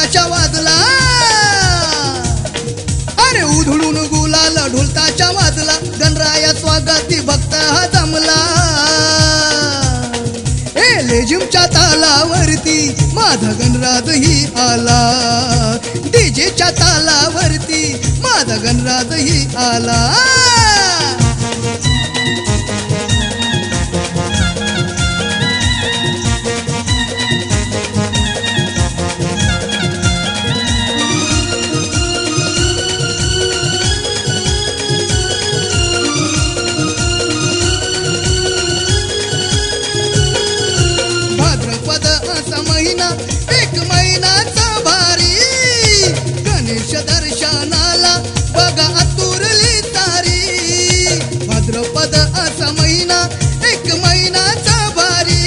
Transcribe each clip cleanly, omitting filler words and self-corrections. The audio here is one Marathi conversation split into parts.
ताशा वाजला, अरे उधळून गुलाल ढोल ताशा वाजला, गणराया स्वागती भक्त हा जमला. लेझिमच्या तालावरती माझा गणराज ही आला, डीजेच्या तालावरती माझा गणराज ही आला. एक महिनाचा भारी, गणेश दर्शनाला बघा आतुरली तारी. भाद्रपद असा महिना, एक महिनाचा भारी,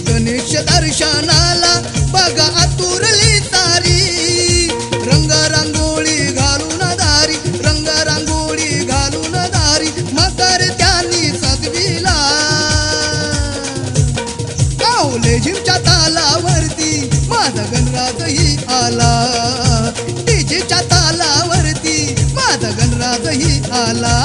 गणेश दर्शनाला बघा आतुरली तारी. रंग रांगोळी घालून दारी, रंग रांगोळी घालून दारी, मकर त्यांनी सजविला. लेझिमच्या तालावरती माझा गणराज ही आला, डीजेच्या तालावरती माझा गणराज ही आला.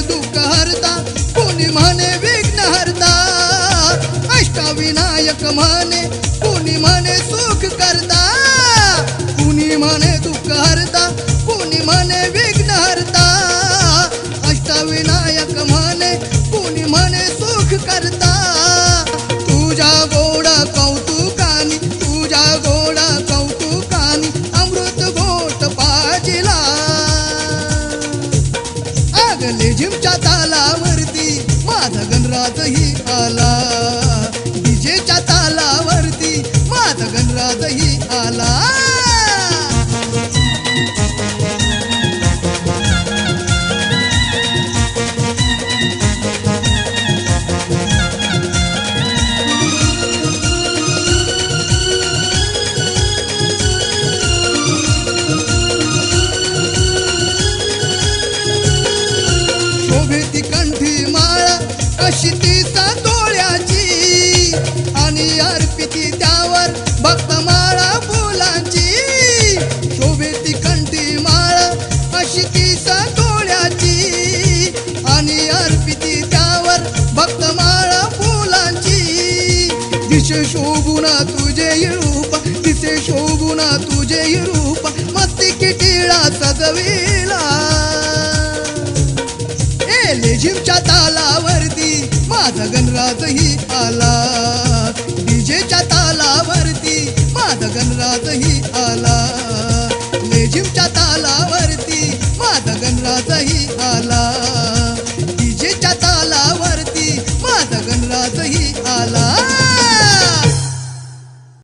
दुःख हरता, कोणी म्हणे विघ्न हरता, अष्टविनायक म्हणे, कोणी म्हणे सुख करता. कोणी म्हणे दुःख हरता, कोणी म्हणे विघ्न हरता, अष्टविनायक म्हणे, कोणी म्हणे सुख करता. तुझ्या गोड कौतुकानी, तुझ्या गोड कौतुकानी अमृत गोट पाजिला. लेझिमच्या तालावरती माझा गणराज ही आला, डीजेच्या तालावरती माझा गणराज ही आला. शोभेती कंठी माळा अशी 30 तोळ्याची, आणि अर्पिती त्यावर भक्त माळा फुलांची. शोभेती कंठी माळा अशी 30 तोळ्याची, आणि अर्पिती त्यावर भक्त माळा फुलांची. दिसे शोभून तुझे रूप, दिसे शोभून तुझे रूप, मस्तिकी टिळा सजविला. लेझिमच्या तालावरती माझा गणराज ही आला, डीजेच्या तालावरती माझा गणराज ही आला. लेझिमच्या तालावरती माझा गणराज ही आला.